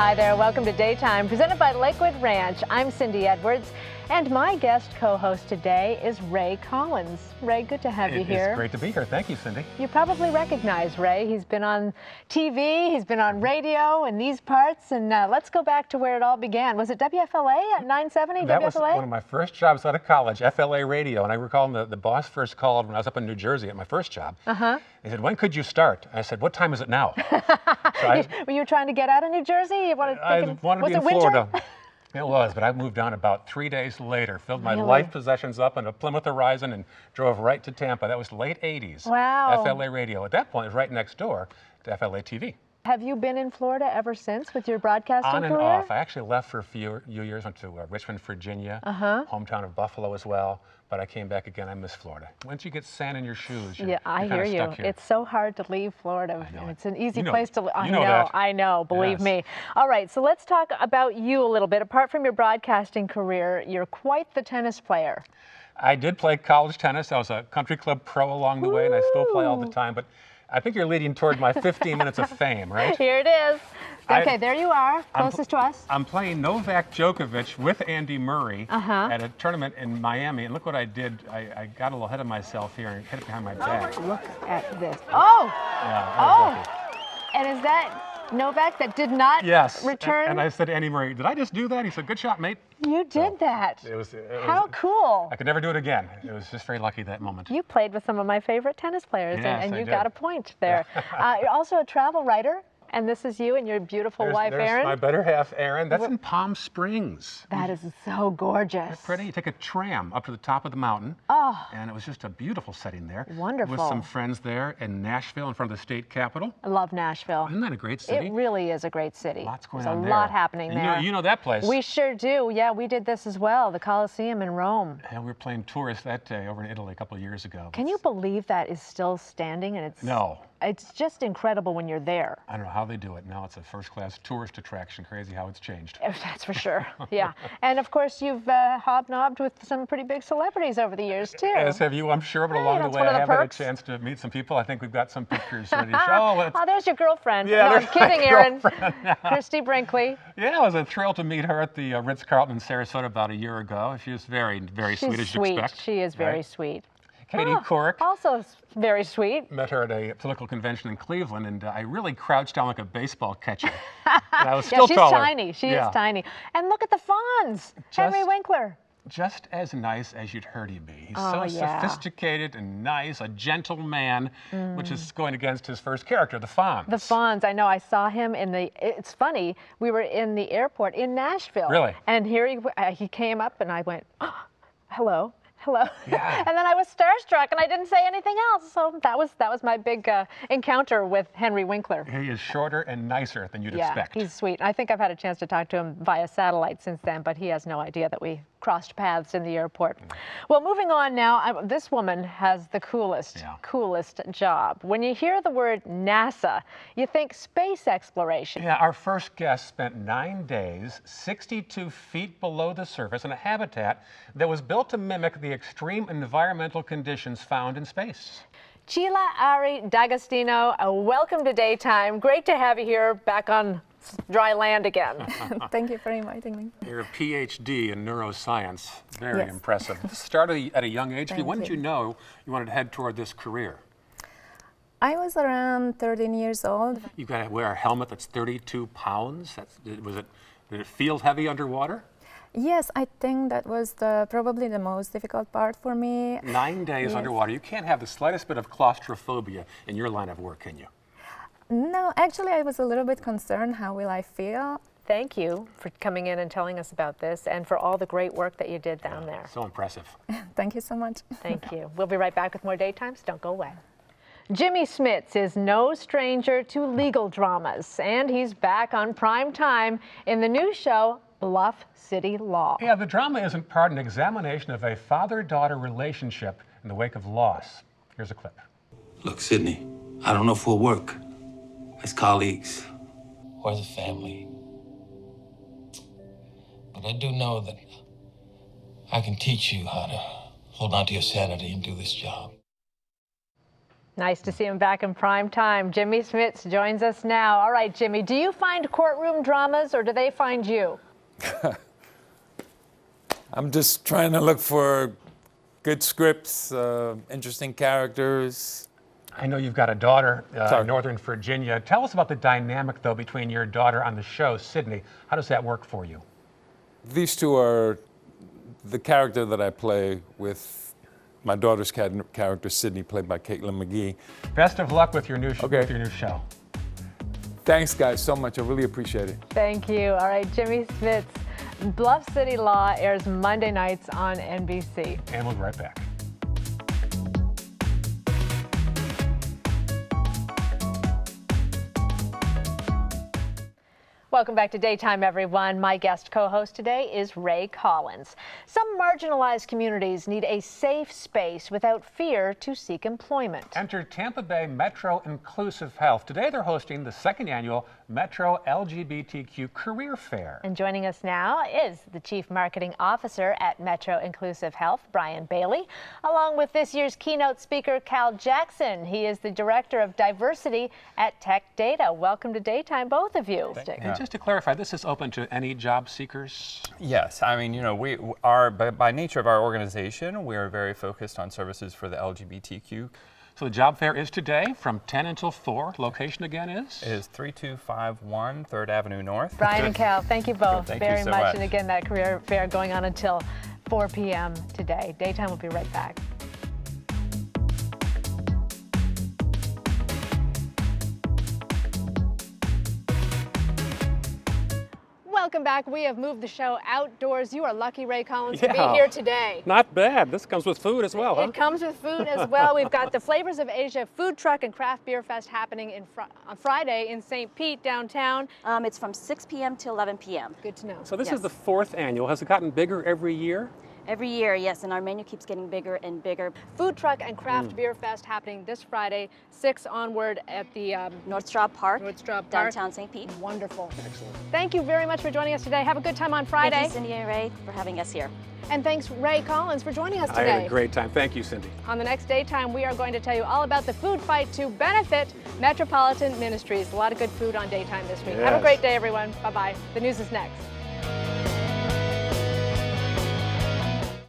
Hi there, welcome to Daytime, presented by Lakewood Ranch. I'm Cyndi Edwards, and my guest co-host today is Ray Collins. Ray, good to have you here. It's great to be here. Thank you, Cyndi. You probably recognize Ray. He's been on TV, he's been on radio in these parts, and let's go back to where it all began. Was it WFLA at 970? That WFLA? was one of my first jobs out of college, FLA radio, and I recall the boss first called when I was up in New Jersey at my first job. He said, "When could you start?" I said, "What time is it now?" Were you trying to get out of New Jersey? I wanted to be in Florida. It was, but I moved on about 3 days later, filled my life possessions up in a Plymouth Horizon and drove right to Tampa. That was late 80s. Wow. FLA radio. At that point, it was right next door to FLA TV. Have you been in Florida ever since with your broadcasting career? On and career? off. I actually left for a few years, went to Richmond, Virginia, hometown of Buffalo as well, but I came back again. I miss Florida. Once you get sand in your shoes, you're I hear you. stuck here. It's so hard to leave Florida. I know. It's an easy You know, place to live. that. I know, believe Yes. me. All right, so let's talk about you a little bit. Apart from your broadcasting career, you're quite the tennis player. I did play college tennis. I was a country club pro along the way, and I still play all the time, but I think you're leading toward my 15 minutes of fame, right? Here it is. Okay, there you are, closest to us. I'm playing Novak Djokovic with Andy Murray at a tournament in Miami, and look what I did. I got a little ahead of myself here and hit it behind my back. Look at this. Oh! Yeah, I was lucky. And is that Novak that did not return? And I said to Andy Murray, "Did I just do that?" He said, "Good shot, mate." You did that. How cool. I could never do it again. It was just very lucky that moment. You played with some of my favorite tennis players, Yes, and I you did. got a point there. You're also a travel writer, and this is you and your beautiful wife, there's Erin. my better half, Erin. That's in Palm Springs. That is so gorgeous. Isn't it pretty? You take a tram up to the top of the mountain. Oh. And it was just a beautiful setting there. Wonderful. With some friends there in Nashville in front of the state capitol. I love Nashville. Isn't that a great city? It really is a great city. Lots going There's on a there. lot happening And there. You know that place. We sure do. Yeah, we did this as well, the Colosseum in Rome. Yeah, we were playing tourists that day over in Italy a couple of years ago. Can you believe that is still standing? And it's just incredible when you're there. I don't know how they do it. Now it's a first-class tourist attraction. Crazy how it's changed. That's for sure. Yeah. And of course, you've hobnobbed with some pretty big celebrities over the years, too. As have you, I'm sure, but along the way I have had a chance to meet some people. I think we've got some pictures ready to show. Oh, there's your girlfriend. Yeah, no, I'm kidding, Erin. Yeah. Christy Brinkley. Yeah, it was a thrill to meet her at the Ritz-Carlton in Sarasota about a year ago. She was very, very sweet, as you'd expect. She is very sweet. Katie Couric. Also very sweet. Met her at a political convention in Cleveland, and I really crouched down like a baseball catcher. And I was still she's taller. Tiny. She is tiny. And look at the Fonz. Henry Winkler. Just as nice as you'd heard he'd be. He's so sophisticated and nice, a gentle man, which is going against his first character, the Fonz. The Fonz, I know. I saw him in it's funny, we were in the airport in Nashville. Really? And here he came up and I went, oh, hello. Yeah. And then I was starstruck and I didn't say anything else. So that was my big encounter with Henry Winkler. He is shorter and nicer than you'd expect. Yeah, he's sweet. I think I've had a chance to talk to him via satellite since then, but he has no idea that we crossed paths in the airport. Well, moving on now, this woman has the coolest job. When you hear the word NASA, you think space exploration. Yeah, our first guest spent 9 days, 62 feet below the surface in a habitat that was built to mimic the extreme environmental conditions found in space. Sheila Ari D'Agostino, welcome to Daytime. Great to have you here back on dry land again. Thank you for inviting me. You're a PhD in neuroscience. Very impressive. Started at a young age. When did you know you wanted to head toward this career? I was around 13 years old. You got to wear a helmet that's 32 pounds. Did it feel heavy underwater? Yes, I think that was probably the most difficult part for me. 9 days underwater. You can't have the slightest bit of claustrophobia in your line of work, can you? No, actually I was a little bit concerned, how will I feel? Thank you for coming in and telling us about this and for all the great work that you did down there. So impressive. Thank you so much. Thank you. We'll be right back with more Daytime, so don't go away. Jimmy Smits is no stranger to legal dramas, and he's back on prime time in the new show, Bluff City Law. Yeah, the drama is in part an examination of a father-daughter relationship in the wake of loss. Here's a clip. Look, Sydney, I don't know if we'll work as colleagues or as a family. But I do know that I can teach you how to hold on to your sanity and do this job. Nice to see him back in prime time. Jimmy Smits joins us now. All right, Jimmy, do you find courtroom dramas or do they find you? I'm just trying to look for good scripts, interesting characters. I know you've got a daughter in Northern Virginia. Tell us about the dynamic, though, between your daughter on the show, Cyndi. How does that work for you? These two are the character that I play with my daughter's character, Cyndi, played by Caitlin McGee. Best of luck with your new show. Thanks, guys, so much. I really appreciate it. Thank you. All right, Jimmy Smits. Bluff City Law airs Monday nights on NBC. And we'll be right back. Welcome back to Daytime, everyone. My guest co-host today is Ray Collins. Some marginalized communities need a safe space without fear to seek employment. Enter Tampa Bay Metro Inclusive Health. Today they're hosting the second annual Metro LGBTQ Career Fair. And joining us now is the Chief Marketing Officer at Metro Inclusive Health, Brian Bailey, along with this year's keynote speaker, Cal Jackson. He is the Director of Diversity at Tech Data. Welcome to Daytime, both of you. And just to clarify, this is open to any job seekers? Yes, I mean, you know, we are, by nature of our organization, we are very focused on services for the LGBTQ. So the job fair is today from 10 until 4. Location again is? It is 3251 3rd Avenue North. Brian and Cal, thank you both very so much. And again, that career fair going on until 4 p.m. today. Daytime will be right back. Welcome back. We have moved the show outdoors. You are lucky, Ray Collins, to be here today. Not bad. This comes with food as well, huh? It comes with food as well. We've got the Flavors of Asia Food Truck and Craft Beer Fest happening on Friday in St. Pete downtown. It's from 6 p.m. till 11 p.m. Good to know. So this is the 4th annual. Has it gotten bigger every year? Every year, yes, and our menu keeps getting bigger and bigger. Food Truck and Craft Beer Fest happening this Friday, 6 onward at the North Straub Park, downtown St. Pete. Wonderful. Excellent. Thank you very much for joining us today. Have a good time on Friday. Thank you, Cyndi and Ray, for having us here. And thanks, Ray Collins, for joining us today. I had a great time. Thank you, Cyndi. On the next Daytime, we are going to tell you all about the food fight to benefit Metropolitan Ministries. A lot of good food on Daytime this week. Yes. Have a great day, everyone. Bye-bye. The news is next.